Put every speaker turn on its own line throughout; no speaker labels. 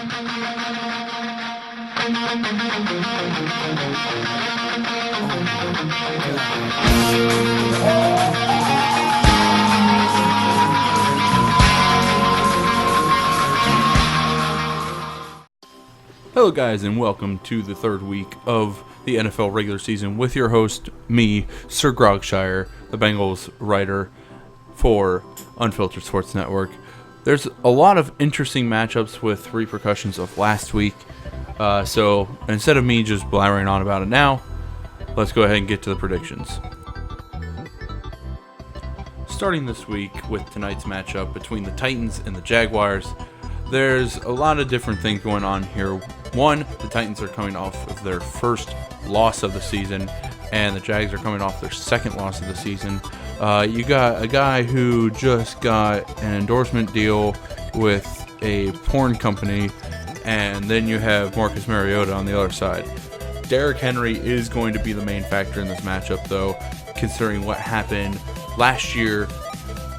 Hello guys, and welcome to the third week of the NFL regular season with your host, me, Sir Grogshire, the Bengals writer for Unfiltered Sports Network. There's a lot of interesting matchups with repercussions of last week, so instead of me just blabbering on about it now, let's go ahead and get to the predictions. Starting this week with tonight's matchup between the Titans and the Jaguars, there's a lot of different things going on here. One, the Titans are coming off of their first loss of the season, and the Jags are coming off their second loss of the season. You got a guy who just got an endorsement deal with a porn company, and then you have Marcus Mariota on the other side. Derrick Henry is going to be the main factor in this matchup, though, considering what happened last year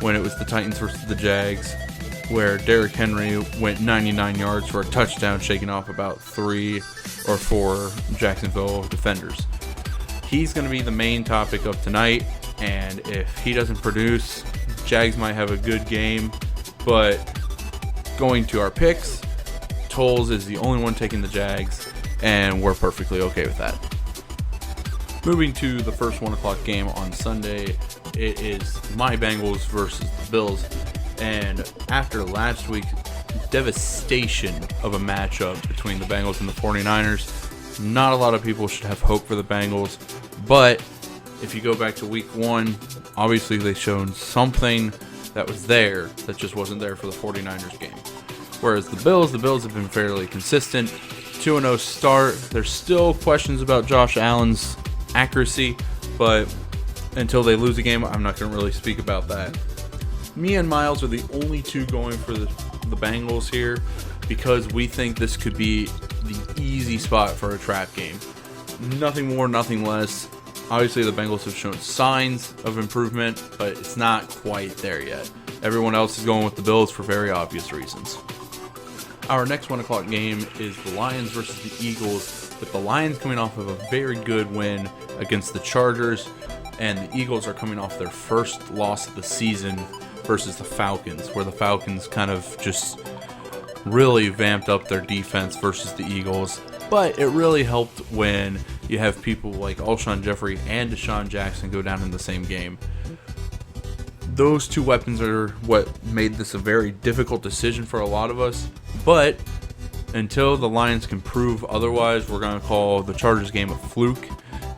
when it was the Titans versus the Jags, where Derrick Henry went 99 yards for a touchdown, shaking off about 3 or 4 Jacksonville defenders. He's going to be the main topic of tonight, and if he doesn't produce, Jags might have a good game. But going to our picks, Tolles is the only one taking the Jags, and we're perfectly okay with that. Moving to the first 1 o'clock game on Sunday, it is my Bengals versus the Bills. And after last week's devastation of a matchup between the Bengals and the 49ers, not a lot of people should have hope for the Bengals. But if you go back to week 1, obviously they've shown something that was there that just wasn't there for the 49ers game. Whereas the Bills have been fairly consistent. 2-0 start. There's still questions about Josh Allen's accuracy, but until they lose a game, I'm not going to really speak about that. Me and Miles are the only two going for the Bengals here because we think this could be the easy spot for a trap game. Nothing more, nothing less. Obviously, the Bengals have shown signs of improvement, but it's not quite there yet. Everyone else is going with the Bills for very obvious reasons. Our next 1 o'clock game is the Lions versus the Eagles, with the Lions coming off of a very good win against the Chargers, and the Eagles are coming off their first loss of the season versus the Falcons, where the Falcons kind of just really vamped up their defense versus the Eagles. But it really helped when you have people like Alshon Jeffrey and Deshaun Jackson go down in the same game. Those two weapons are what made this a very difficult decision for a lot of us. But until the Lions can prove otherwise, we're going to call the Chargers game a fluke,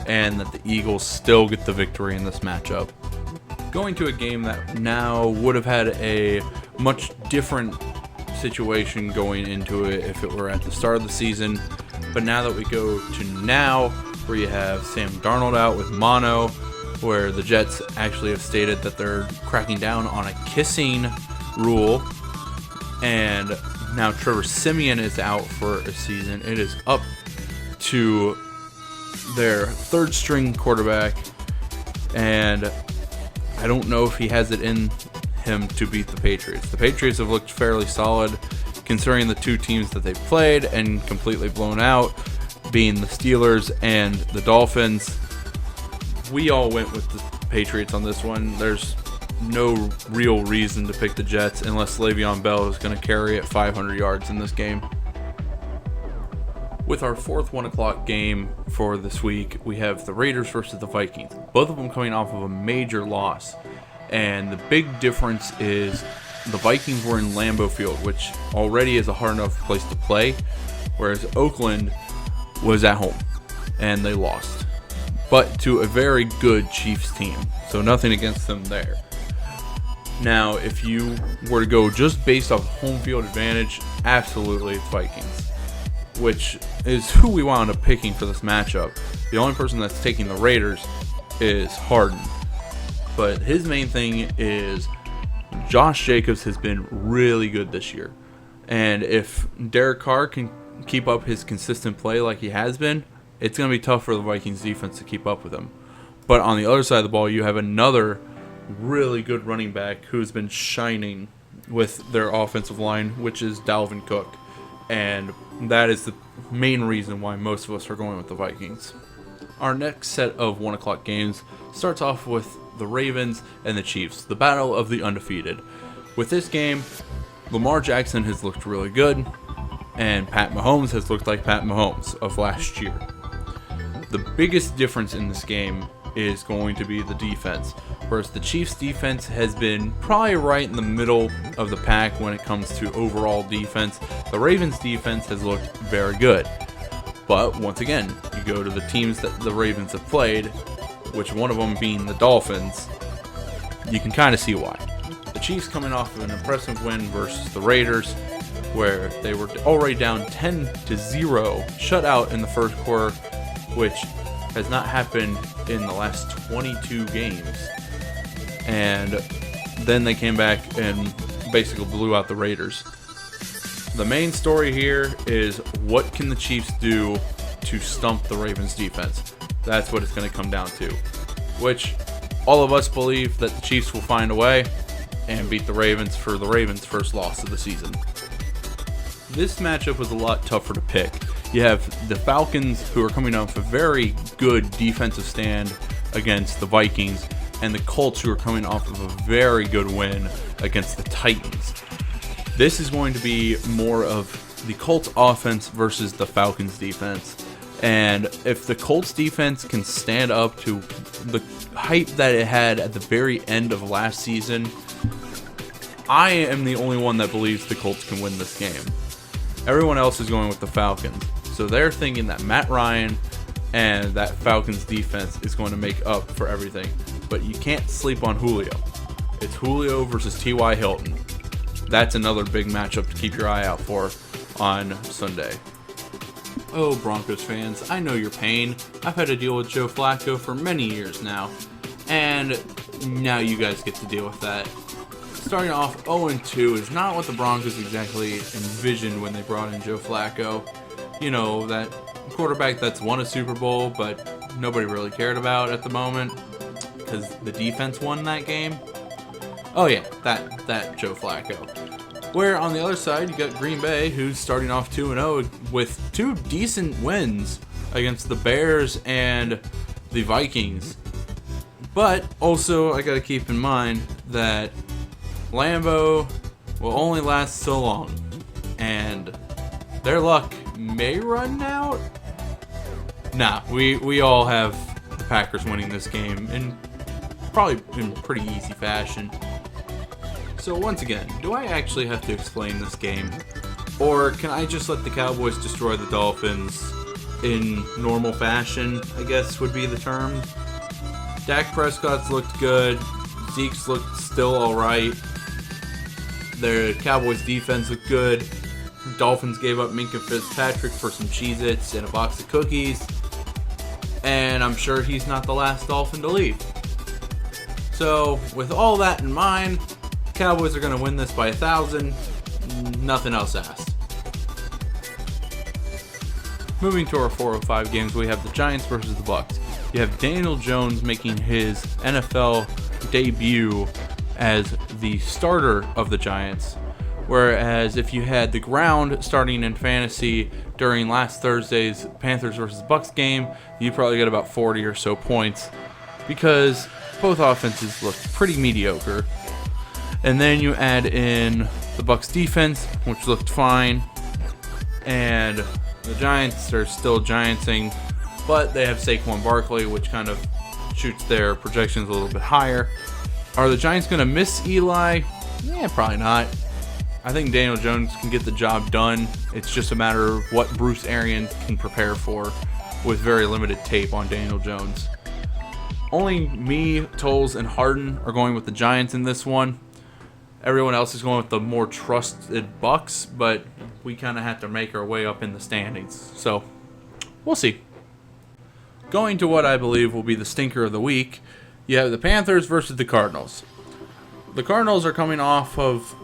and that the Eagles still get the victory in this matchup. Going to a game that now would have had a much different situation going into it if it were at the start of the season. But now that we go to now, where you have Sam Darnold out with mono, where the Jets actually have stated that they're cracking down on a kissing rule, and now Trevor Siemian is out for a season, it is up to their third string quarterback, and I don't know if he has it in him to beat the Patriots. The Patriots have looked fairly solid considering the two teams that they've played and completely blown out, being the Steelers and the Dolphins. We all went with the Patriots on this one. There's no real reason to pick the Jets unless Le'Veon Bell is going to carry it 500 yards in this game. With our fourth 1 o'clock game for this week, we have the Raiders versus the Vikings. Both of them coming off of a major loss. And the big difference is the Vikings were in Lambeau Field, which already is a hard enough place to play, whereas Oakland was at home, and they lost. But to a very good Chiefs team, so nothing against them there. Now, if you were to go just based off home field advantage, absolutely it's Vikings, which is who we wound up picking for this matchup. The only person that's taking the Raiders is Harden. But his main thing is Josh Jacobs has been really good this year. And if Derek Carr can keep up his consistent play like he has been, it's going to be tough for the Vikings defense to keep up with him. But on the other side of the ball, you have another really good running back who's been shining with their offensive line, which is Dalvin Cook. and that is the main reason why most of us are going with the Vikings. Our next set of 1 o'clock games starts off with the Ravens and the Chiefs, the battle of the undefeated. With this game, Lamar Jackson has looked really good, and Pat Mahomes has looked like Pat Mahomes of last year. The biggest difference in this game is going to be the defense. Whereas the Chiefs' defense has been probably right in the middle of the pack when it comes to overall defense, the Ravens' defense has looked very good. But once again, you go to the teams that the Ravens have played, which one of them being the Dolphins, you can kind of see why. The Chiefs coming off of an impressive win versus the Raiders, where they were already down 10-0, shut out in the first quarter, which has not happened in the last 22 games. And then they came back and basically blew out the Raiders. The main story here is, what can the Chiefs do to stump the Ravens defense? That's what it's going to come down to. Which all of us believe that the Chiefs will find a way and beat the Ravens for the Ravens' first loss of the season. This matchup was a lot tougher to pick. You have the Falcons, who are coming off a very good defensive stand against the Vikings, and the Colts, who are coming off of a very good win against the Titans. This is going to be more of the Colts offense versus the Falcons defense. And if the Colts defense can stand up to the hype that it had at the very end of last season, I am the only one that believes the Colts can win this game. Everyone else is going with the Falcons. So they're thinking that Matt Ryan and that Falcons defense is going to make up for everything. But you can't sleep on Julio. It's Julio versus T.Y. Hilton. That's another big matchup to keep your eye out for on Sunday. Oh, Broncos fans, I know your pain. I've had to deal with Joe Flacco for many years now, and now you guys get to deal with that. Starting off 0-2 is not what the Broncos exactly envisioned when they brought in Joe Flacco. You know, that quarterback that's won a Super Bowl, but nobody really cared about at the moment because the defense won that game. Oh yeah, that Joe Flacco. Where on the other side, you got Green Bay, who's starting off 2-0 with two decent wins against the Bears and the Vikings. But also, I got to keep in mind that Lambeau will only last so long, and their luck may run out. Nah, we all have the Packers winning this game, and probably in pretty easy fashion. So once again, do I actually have to explain this game? Or can I just let the Cowboys destroy the Dolphins in normal fashion, I guess would be the term? Dak Prescott's looked good. Zeke's looked still alright. The Cowboys defense looked good. Dolphins gave up Minka Fitzpatrick for some Cheez-Its and a box of cookies. And I'm sure he's not the last Dolphin to leave. So with all that in mind, Cowboys are going to win this by 1,000. Nothing else asked. Moving to our 405 games, we have the Giants versus the Bucs. You have Daniel Jones making his NFL debut as the starter of the Giants. Whereas if you had the ground starting in fantasy during last Thursday's Panthers versus Bucs game, you probably get about 40 or so points because both offenses looked pretty mediocre. And then you add in the Bucs defense, which looked fine, and the Giants are still Giantsing, but they have Saquon Barkley, which kind of shoots their projections a little bit higher. Are the Giants going to miss Eli? Yeah, probably not. I think Daniel Jones can get the job done. It's just a matter of what Bruce Arians can prepare for with very limited tape on Daniel Jones. Only me, Tolles, and Harden are going with the Giants in this one. Everyone else is going with the more trusted Bucs, but we kind of have to make our way up in the standings. So, we'll see. Going to what I believe will be the stinker of the week, you have the Panthers versus the Cardinals. The Cardinals are coming off of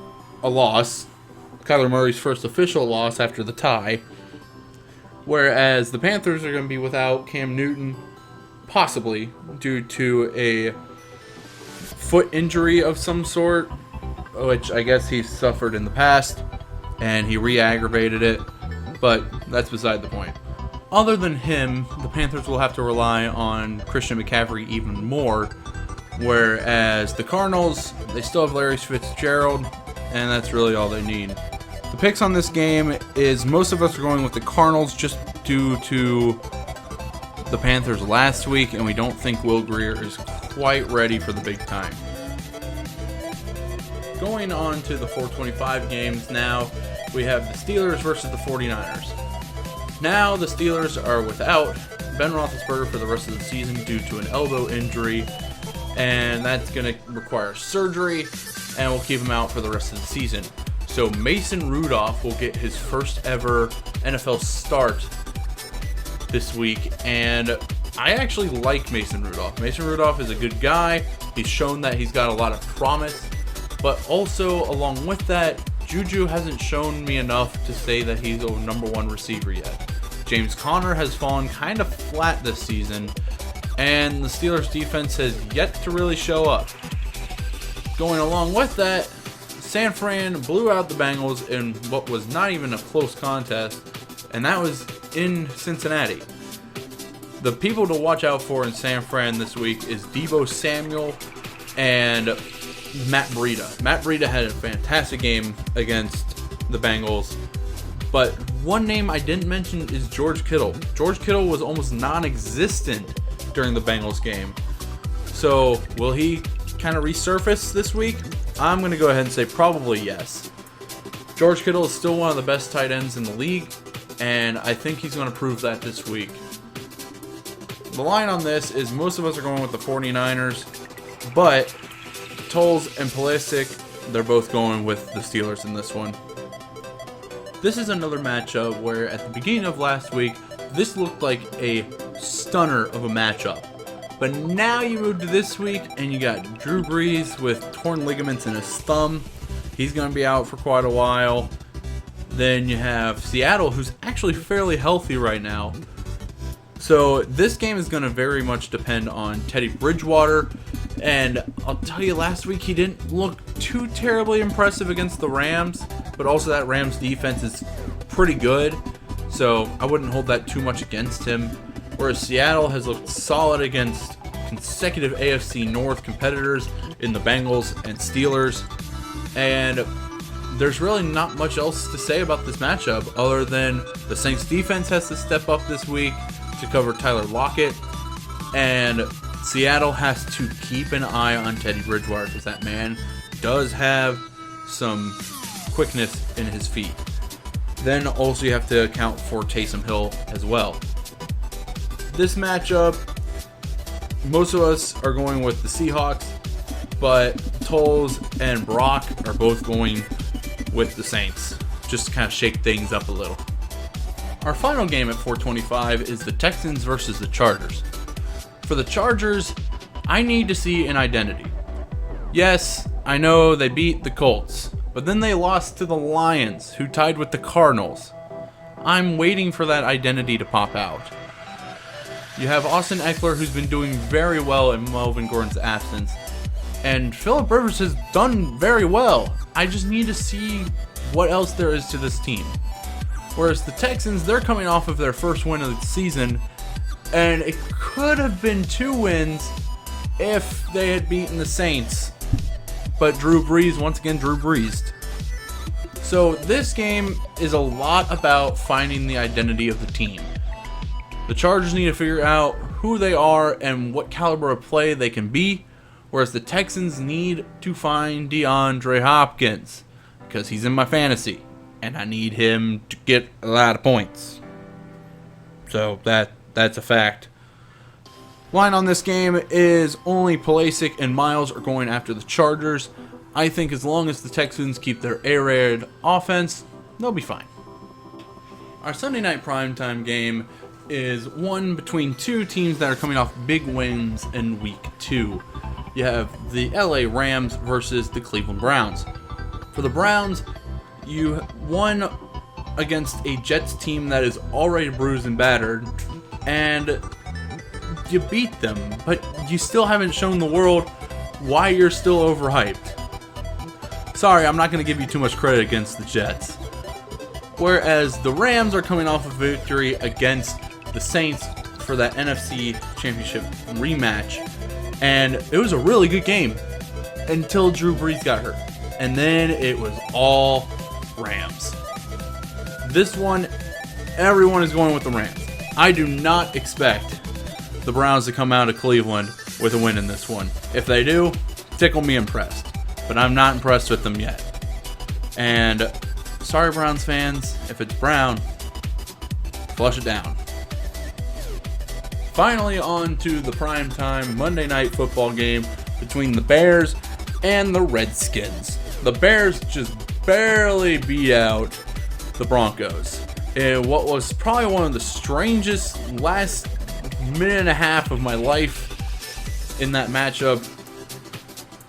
a loss, Kyler Murray's first official loss after the tie, whereas the Panthers are going to be without Cam Newton, possibly due to a foot injury of some sort, which I guess he's suffered in the past, and he re-aggravated it. but that's beside the point. Other than him, the Panthers will have to rely on Christian McCaffrey even more, whereas the Cardinals, they still have Larry Fitzgerald, and that's really all they need. The picks on this game is most of us are going with the Cardinals just due to the Panthers last week, and we don't think Will Grier is quite ready for the big time. Going on to the 425 games now, we have the Steelers versus the 49ers. Now the Steelers are without Ben Roethlisberger for the rest of the season due to an elbow injury, and that's going to require surgery, and will keep him out for the rest of the season. So Mason Rudolph will get his first ever NFL start this week, and I actually like Mason Rudolph. Mason Rudolph is a good guy. He's shown that he's got a lot of promise, but also along with that, Juju hasn't shown me enough to say that he's a number one receiver yet. James Conner has fallen kind of flat this season, and the Steelers defense has yet to really show up. Going along with that, San Fran blew out the Bengals in what was not even a close contest, and that was in Cincinnati. The people to watch out for in San Fran this week is Deebo Samuel and Matt Breida. Matt Breida had a fantastic game against the Bengals, but one name I didn't mention is George Kittle. George Kittle was almost non-existent during the Bengals game. So will he kind of resurface this week? I'm going to go ahead and say probably yes. George Kittle is still one of the best tight ends in the league, and I think he's going to prove that this week. The line on this is most of us are going with the 49ers, but Tolles and Pulisic, they're both going with the Steelers in this one. This is another matchup where at the beginning of last week, this looked like a stunner of a matchup. But now you move to this week and you got Drew Brees with torn ligaments in his thumb. He's going to be out for quite a while. Then you have Seattle, who's actually fairly healthy right now. So this game is going to very much depend on Teddy Bridgewater. And I'll tell you, last week he didn't look too terribly impressive against the Rams, but also that Rams defense is pretty good, so I wouldn't hold that too much against him. Whereas Seattle has looked solid against consecutive AFC North competitors in the Bengals and Steelers, and there's really not much else to say about this matchup other than the Saints defense has to step up this week to cover Tyler Lockett, and Seattle has to keep an eye on Teddy Bridgewater because that man does have some quickness in his feet. Then also you have to account for Taysom Hill as well. This matchup, most of us are going with the Seahawks, but Tolles and Brock are both going with the Saints, just to kind of shake things up a little. Our final game at 425 is the Texans versus the Chargers. For the Chargers, I need to see an identity. Yes, I know they beat the Colts, but then they lost to the Lions, who tied with the Cardinals. I'm waiting for that identity to pop out. You have Austin Eckler, who's been doing very well in Melvin Gordon's absence, and Phillip Rivers has done very well. I just need to see what else there is to this team. Whereas the Texans, they're coming off of their first win of the season, and it could have been 2 wins if they had beaten the Saints. But Drew Brees, once again, Drew Breesed. So this game is a lot about finding the identity of the team. The Chargers need to figure out who they are and what caliber of play they can be, whereas the Texans need to find DeAndre Hopkins, because he's in my fantasy, and I need him to get a lot of points. So that's a fact. Line on this game is only Pulisic and Miles are going after the Chargers. I think as long as the Texans keep their air-raid offense, they'll be fine. Our Sunday night primetime game is one between 2 teams that are coming off big wins in week 2. You have the LA Rams versus the Cleveland Browns. For the Browns, you won against a Jets team that is already bruised and battered, and you beat them, but you still haven't shown the world why you're still overhyped. Sorry, I'm not going to give you too much credit against the Jets. whereas the Rams are coming off a victory against the Saints for that NFC Championship rematch. And it was a really good game until Drew Brees got hurt. And then it was all Rams. This one, everyone is going with the Rams. I do not expect the Browns to come out of Cleveland with a win in this one. If they do, tickle me impressed. But I'm not impressed with them yet. And sorry, Browns fans, if it's brown, flush it down. Finally, on to the primetime Monday Night Football game between the Bears and the Redskins. The Bears just barely beat out the Broncos in what was probably one of the strangest last minute and a half of my life in that matchup.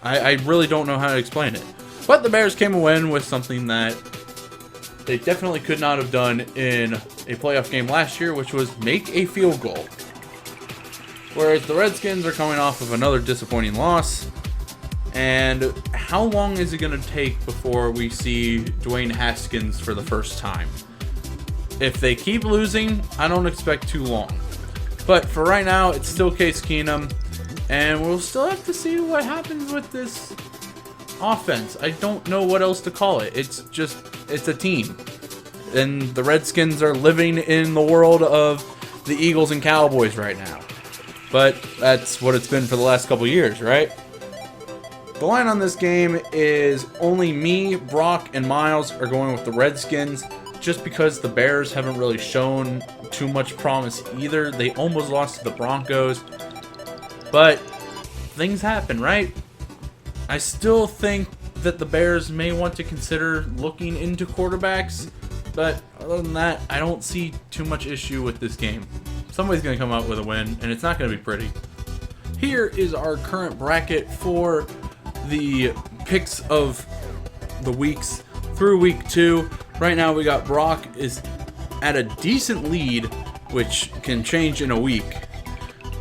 I really don't know how to explain it. But the Bears came away with something that they definitely could not have done in a playoff game last year, which was make a field goal. Whereas the Redskins are coming off of another disappointing loss. And how long is it going to take before we see Dwayne Haskins for the first time? If they keep losing, I don't expect too long. But for right now, it's still Case Keenum. And we'll still have to see what happens with this offense. I don't know what else to call it. It's a team. And the Redskins are living in the world of the Eagles and Cowboys right now. But that's what it's been for the last couple years, right? The line on this game is only me, Brock, and Miles are going with the Redskins just because the Bears haven't really shown too much promise either. They almost lost to the Broncos. But things happen, right? I still think that the Bears may want to consider looking into quarterbacks. But other than that, I don't see too much issue with this game. Somebody's going to come out with a win, and it's not going to be pretty. Here is our current bracket for the picks of the weeks through week 2. Right now we got Brock is at a decent lead, which can change in a week.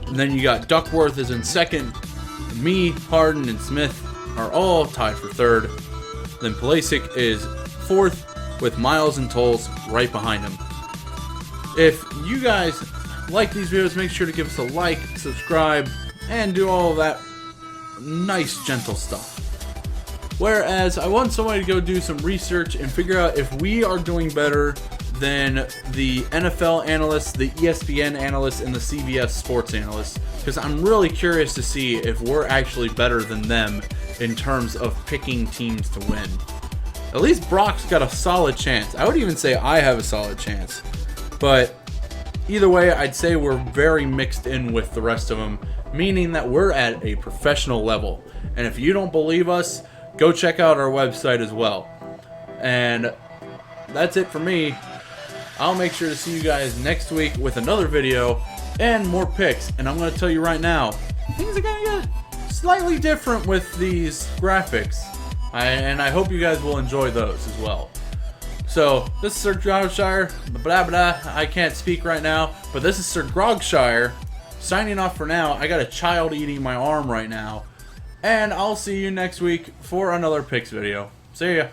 And then you got Duckworth is in second. Me, Harden, and Smith are all tied for third. Then Pulisic is fourth with Miles and Tolles right behind him. If you guys like these videos, make sure to give us a like, subscribe, and do all of that nice, gentle stuff. Whereas, I want somebody to go do some research and figure out if we are doing better than the NFL analysts, the ESPN analysts, and the CBS sports analysts. Because I'm really curious to see if we're actually better than them in terms of picking teams to win. At least Brock's got a solid chance. I would even say I have a solid chance. But either way, I'd say we're very mixed in with the rest of them, meaning that we're at a professional level. And if you don't believe us, go check out our website as well. And that's it for me. I'll make sure to see you guys next week with another video and more picks. And I'm going to tell you right now, things are going to get slightly different with these graphics. And I hope you guys will enjoy those as well. So, this is Sir Grogshire, blah blah, I can't speak right now, but this is Sir Grogshire, signing off for now. I got a child eating my arm right now, and I'll see you next week for another picks video. See ya.